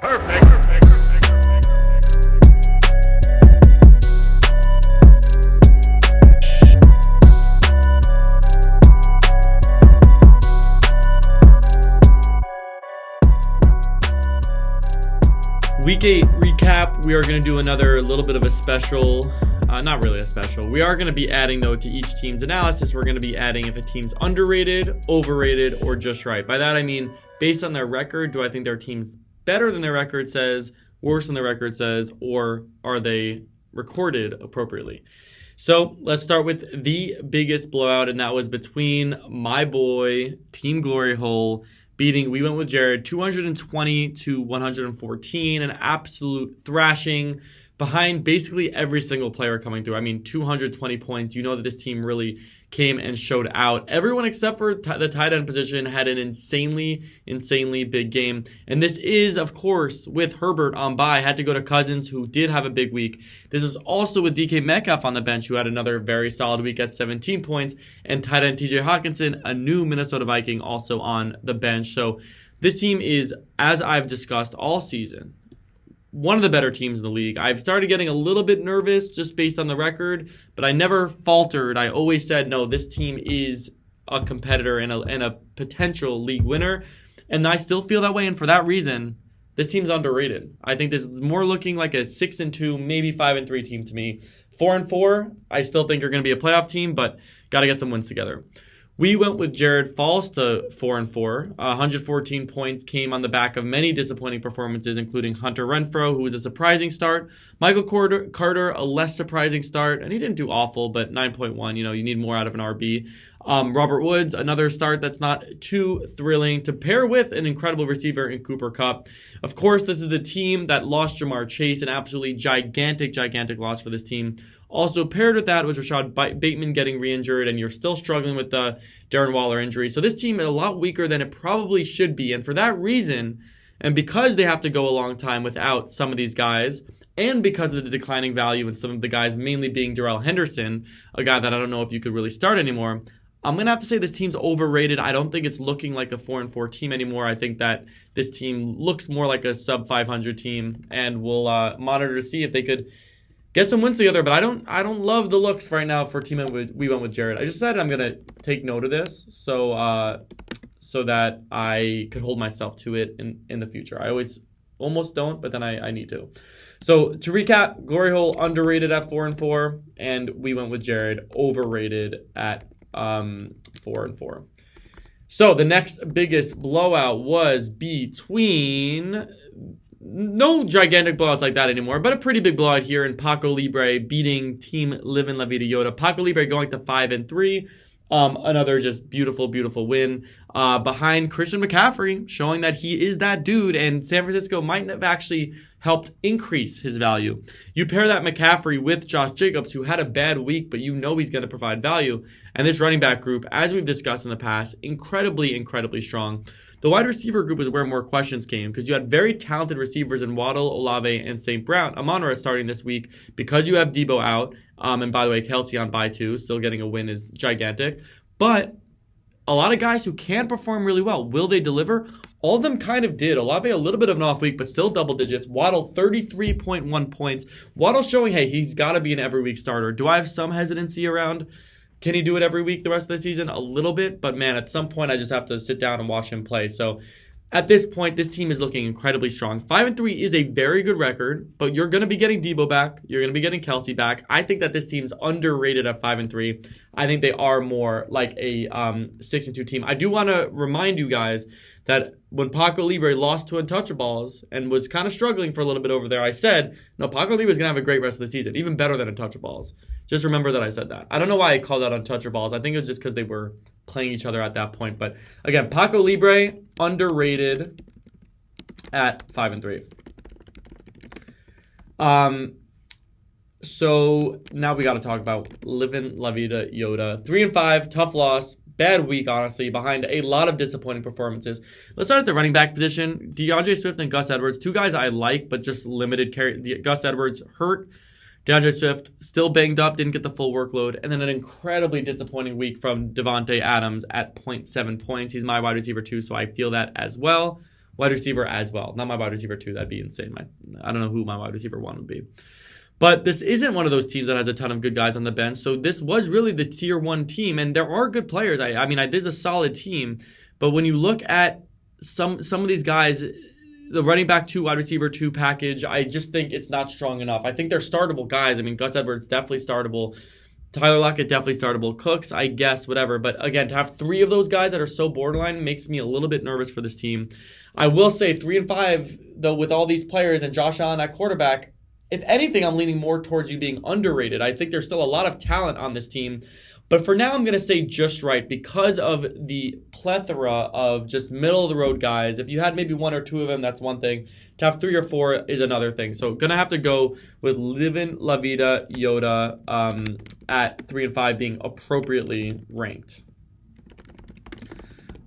Week 8 recap. We are going to do another little bit of a special, not really a special. We are going to be adding, though, to each team's analysis. We're going to be adding if a team's underrated, overrated, or just right. By that, I mean, based on their record, do I think their team's better than their record says, worse than their record says, or are they recorded appropriately? So let's start with the biggest blowout, and that was between my boy, Team Glory Hole, we went with Jared, 220 to 114, an absolute thrashing behind basically every single player coming through. I mean, 220 points. You know that this team really came and showed out. Everyone except for the tight end position had an insanely big game. And this is, of course, with Herbert on bye. Had to go to Cousins, who did have a big week. This is also with DK Metcalf on the bench, who had another very solid week at 17 points. And tight end TJ Hawkinson, a new Minnesota Viking, also on the bench. So this team is, as I've discussed all season, one of the better teams in the league. I've started getting a little bit nervous just based on the record, but I never faltered. I always said, no, this team is a competitor and a potential league winner, and I still feel that way, and for that reason, this team's underrated. I think this is more looking like a 6-2, maybe 5-3 team to me. 4-4, I still think are going to be a playoff team, but got to get some wins together. We went with Jared Falls to 4-4. 114 points came on the back of many disappointing performances, including Hunter Renfrow, who was a surprising start. Michael Carter, a less surprising start, and he didn't do awful, but 9.1, you need more out of an RB. Robert Woods, another start that's not too thrilling to pair with an incredible receiver in Cooper Kupp. Of course, this is the team that lost Jamar Chase, an absolutely gigantic loss for this team. Also paired with that was Rashad Bateman getting re-injured, and you're still struggling with the Darren Waller injury. So this team is a lot weaker than it probably should be. And for that reason, and because they have to go a long time without some of these guys, and because of the declining value in some of the guys, mainly being Darrell Henderson, a guy that I don't know if you could really start anymore, I'm going to have to say this team's overrated. I don't think it's looking like a 4-4 team anymore. I think that this team looks more like a sub-500 team, and we'll monitor to see if they could get some wins together, but I don't love the looks right now for team we went with Jared. I just decided I'm gonna take note of this so that I could hold myself to it in the future. I always almost don't, but then I need to. So to recap, Glory Hole underrated at 4-4, and we went with Jared overrated at 4-4. So the next biggest blowout was between, no gigantic blowouts like that anymore, but a pretty big blowout here in Paco Libre beating Team Livin' La Vida Yoda. Paco Libre going to 5-3. Another just beautiful win behind Christian McCaffrey, showing that he is that dude, and San Francisco might have actually helped increase his value. You pair that McCaffrey with Josh Jacobs, who had a bad week, but you know he's going to provide value. And this running back group, as we've discussed in the past, incredibly strong. The wide receiver group is where more questions came, because you had very talented receivers in Waddle, Olave, and St. Brown. Amon-Ra starting this week because you have Debo out. And by the way, Kelsey on bye too. Still getting a win is gigantic. But a lot of guys who can perform really well. Will they deliver? All of them kind of did. Olave a little bit of an off week, but still double digits. Waddle 33.1 points. Waddle showing, hey, he's got to be an every week starter. Do I have some hesitancy around? Can he do it every week the rest of the season? A little bit, but man, at some point I just have to sit down and watch him play. So at this point, this team is looking incredibly strong. 5-3 is a very good record, but you're going to be getting Debo back. You're going to be getting Kelsey back. I think that this team's underrated at 5-3. I think they are more like a 6-2 team. I do want to remind you guys that when Paco Libre lost to Untouchables and was kind of struggling for a little bit over there, I said, no, Paco Libre is going to have a great rest of the season, even better than Untouchables. Just remember that I said that. I don't know why I called out Untouchables. I think it was just because they were playing each other at that point. But again, Paco Libre, underrated at 5-3. So now we got to talk about Livin' La Vida Yoda. 3-5, tough loss. Bad week, honestly, behind a lot of disappointing performances. Let's start at the running back position. DeAndre Swift and Gus Edwards, two guys I like, but just limited carry. Gus Edwards hurt. DeAndre Swift still banged up, didn't get the full workload. And then an incredibly disappointing week from Devontae Adams at 0.7 points. He's my wide receiver too, so I feel that as well. wide receiver as well. Not my wide receiver 2. That'd be insane. I don't know who my wide receiver 1 would be. But this isn't one of those teams that has a ton of good guys on the bench. So this was really the tier 1 team. And there are good players. I mean, this is a solid team. But when you look at some of these guys, the running back 2, wide receiver 2 package, I just think it's not strong enough. I think they're startable guys. I mean, Gus Edwards definitely startable. Tyler Lockett definitely startable. Cooks, I guess, whatever. But again, to have 3 of those guys that are so borderline makes me a little bit nervous for this team. I will say 3-5, though, with all these players and Josh Allen at quarterback, if anything, I'm leaning more towards you being underrated. I think there's still a lot of talent on this team. But for now, I'm going to say just right because of the plethora of just middle-of-the-road guys. If you had maybe 1 or 2 of them, that's one thing. To have 3 or 4 is another thing. So going to have to go with Livin La Vida Yoda at 3-5 being appropriately ranked.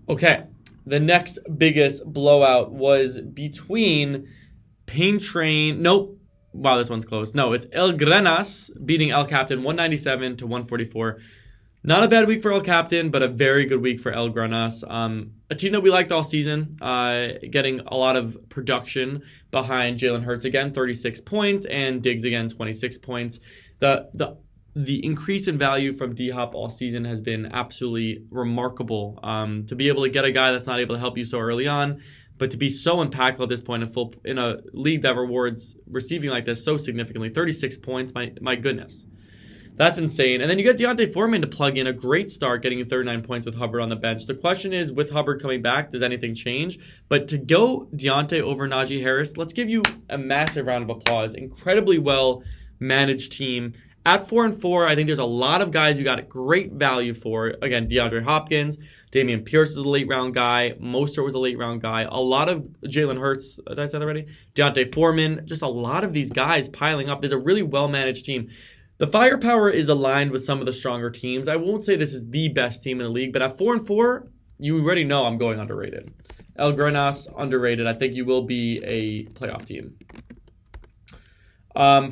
Okay, the next biggest blowout was between Pain Train. Nope. Wow, this one's close. No, it's El Grenas beating El Captain 197 to 144. Not a bad week for El Captain, but a very good week for El Grenas. A team that we liked all season, getting a lot of production behind Jalen Hurts again, 36 points, and Diggs again, 26 points. The increase in value from D-Hop all season has been absolutely remarkable. To be able to get a guy that's not able to help you so early on, but to be so impactful at this point in a league that rewards receiving like this so significantly, 36 points, my goodness. That's insane. And then you get D'Onta Foreman to plug in a great start, getting 39 points with Hubbard on the bench. The question is, with Hubbard coming back, does anything change? But to go D'Onta over Najee Harris, let's give you a massive round of applause. Incredibly well managed team. At 4-4, I think there's a lot of guys you got great value for. Again, DeAndre Hopkins, Dameon Pierce is a late round guy. Mostert was a late round guy. A lot of Jalen Hurts, did I say that already? D'Onta Foreman, just a lot of these guys piling up. There's a really well managed team. The firepower is aligned with some of the stronger teams. I won't say this is the best team in the league, but at 4-4, you already know I'm going underrated. El Grenas, underrated. I think you will be a playoff team.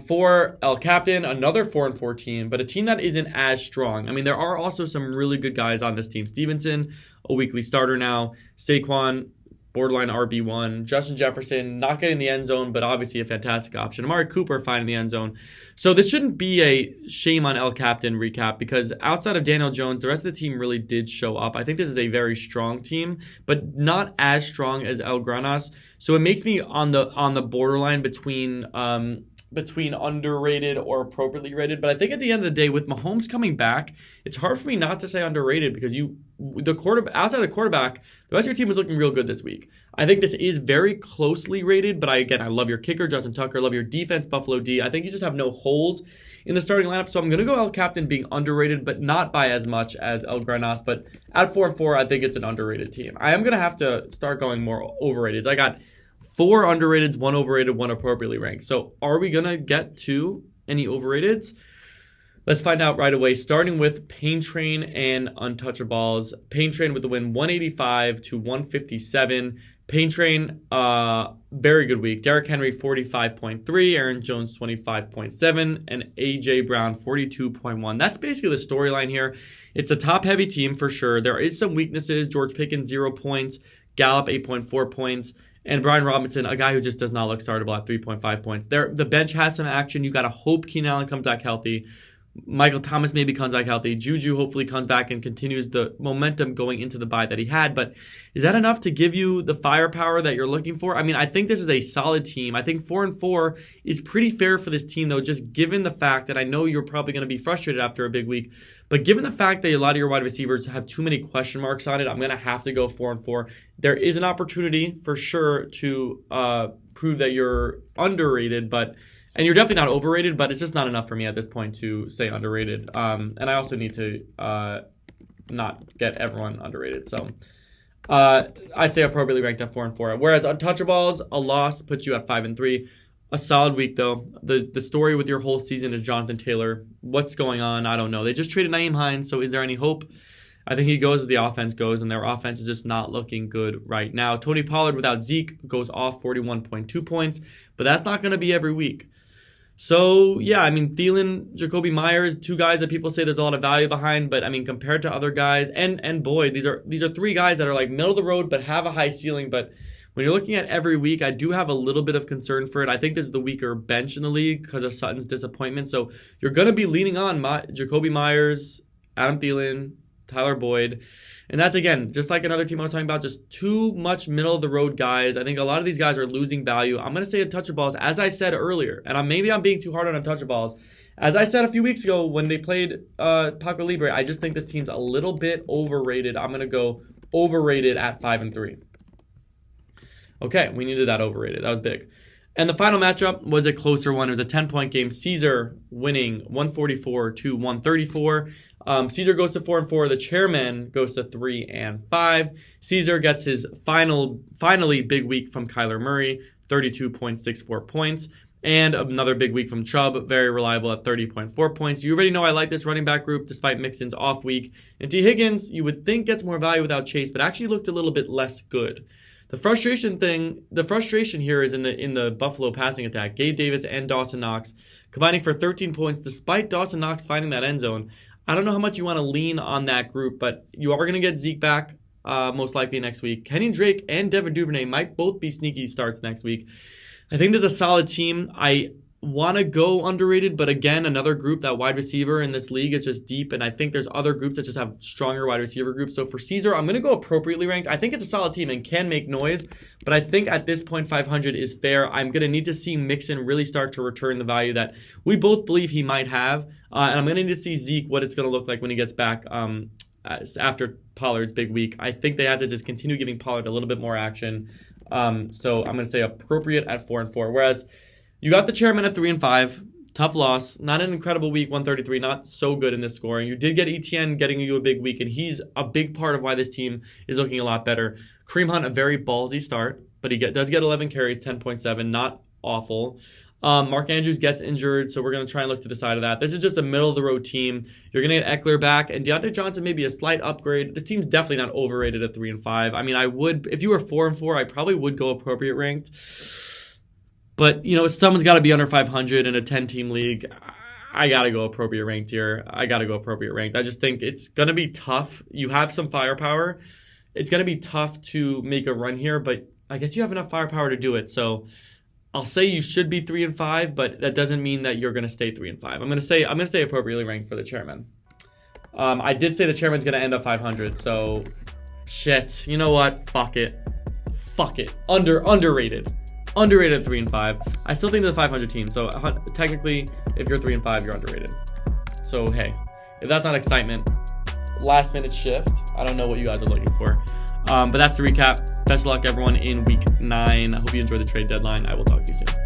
For El Captain, another 4-4 team, but a team that isn't as strong. I mean, there are also some really good guys on this team. Stevenson, a weekly starter now. Saquon, borderline RB1. Justin Jefferson, not getting the end zone, but obviously a fantastic option. Amari Cooper finding the end zone. So this shouldn't be a shame on El Captain recap because outside of Daniel Jones, the rest of the team really did show up. I think this is a very strong team, but not as strong as El Grenas. So it makes me on the borderline between underrated or appropriately rated. But I think at the end of the day, with Mahomes coming back, it's hard for me not to say underrated because outside the quarterback, the rest of your team was looking real good this week. I think this is very closely rated, but I love your kicker, Justin Tucker. I love your defense, Buffalo D. I think you just have no holes in the starting lineup. So I'm going to go El Captain being underrated, but not by as much as El Grenas. But at 4-4, I think it's an underrated team. I am going to have to start going more overrated. I got 4 underrateds, 1 overrated, 1 appropriately ranked. So are we going to get to any overrateds? Let's find out right away, starting with Pain Train and Untouchables. Pain Train with the win 185 to 157. Pain Train, very good week. Derrick Henry, 45.3. Aaron Jones, 25.7. And A.J. Brown, 42.1. That's basically the storyline here. It's a top-heavy team for sure. There is some weaknesses. George Pickens, 0 points. Gallup, 8.4 points. And Brian Robinson, a guy who just does not look startable at 3.5 points. The bench has some action. You got to hope Keenan Allen comes back healthy. Michael Thomas maybe comes back healthy. Juju hopefully comes back and continues the momentum going into the bye that he had. But is that enough to give you the firepower that you're looking for? I mean, I think this is a solid team. I think 4-4 is pretty fair for this team, though, just given the fact that I know you're probably going to be frustrated after a big week. But given the fact that a lot of your wide receivers have too many question marks on it, I'm going to have to go 4-4. There is an opportunity for sure to prove that you're underrated, and you're definitely not overrated, but it's just not enough for me at this point to say underrated. And I also need to not get everyone underrated. So I'd say appropriately ranked at 4-4. Whereas Untouchables, a loss puts you at 5-3. A solid week, though. The story with your whole season is Jonathan Taylor. What's going on? I don't know. They just traded Nyheim Hines, so is there any hope? I think he goes as the offense goes, and their offense is just not looking good right now. Tony Pollard without Zeke goes off 41.2 points, but that's not going to be every week. So, yeah, I mean, Thielen, Jacoby Myers, 2 guys that people say there's a lot of value behind, but, I mean, compared to other guys, and Boyd, these are 3 guys that are, like, middle of the road but have a high ceiling, but When you're looking at every week, I do have a little bit of concern for it. I think this is the weaker bench in the league because of Sutton's disappointment. So you're going to be leaning on Jacoby Myers, Adam Thielen, Tyler Boyd. And that's, again, just like another team I was talking about, just too much middle-of-the-road guys. I think a lot of these guys are losing value. I'm going to say untouchables, as I said earlier, and maybe I'm being too hard on untouchables. As I said a few weeks ago when they played Paco Libre, I just think this team's a little bit overrated. I'm going to go overrated at 5-3. Okay, we needed that overrated. That was big. And the final matchup was a closer one. It was a 10-point game. Caesar winning 144-134. Caesar goes to 4-4. The chairman goes to 3-5. Caesar gets his finally big week from Kyler Murray, 32.64 points. And another big week from Chubb, very reliable at 30.4 points. You already know I like this running back group despite Mixon's off week. And T. Higgins, you would think gets more value without Chase, but actually looked a little bit less good. The frustration here is in the Buffalo passing attack. Gabe Davis and Dawson Knox combining for 13 points despite Dawson Knox finding that end zone. I don't know how much you want to lean on that group, but you are going to get Zeke back most likely next week. Kenyon Drake and Devin Duvernay might both be sneaky starts next week. I think there's a solid team. I want to go underrated, but again, another group, that wide receiver in this league is just deep, and I think there's other groups that just have stronger wide receiver groups. So for Caesar, I'm going to go appropriately ranked. I think it's a solid team and can make noise, but I think at this point 500 is fair. I'm going to need to see Mixon really start to return the value that we both believe he might have, and I'm going to need to see Zeke, what it's going to look like when he gets back after Pollard's big week. I think they have to just continue giving Pollard a little bit more action. So I'm going to say appropriate at 4-4, whereas you got the chairman at 3-5. Tough loss. Not an incredible week, 133. Not so good in this scoring. You did get ETN getting you a big week, and he's a big part of why this team is looking a lot better. Kareem Hunt, a very ballsy start, but he does get 11 carries, 10.7. Not awful. Mark Andrews gets injured, so we're going to try and look to the side of that. This is just a middle-of-the-road team. You're going to get Eckler back, and Deontay Johnson may be a slight upgrade. This team's definitely not overrated at 3-5. I mean, I would, if you were 4-4, I probably would go appropriate ranked. But, you know, someone's got to be under 500 in a 10-team league. I got to go appropriate ranked here. I just think it's going to be tough. You have some firepower. It's going to be tough to make a run here, but I guess you have enough firepower to do it. So I'll say you should be 3-5, but that doesn't mean that you're going to stay 3-5. I'm going to stay appropriately ranked for the chairman. I did say the chairman's going to end up 500, so shit. You know what? Fuck it. Underrated. Underrated at 3-5. I still think they're the 500 team. So technically, if you're 3-5, you're underrated. So hey, if that's not excitement, last minute shift. I don't know what you guys are looking for. But that's the recap. Best of luck, everyone, in week 9. I hope you enjoyed the trade deadline. I will talk to you soon.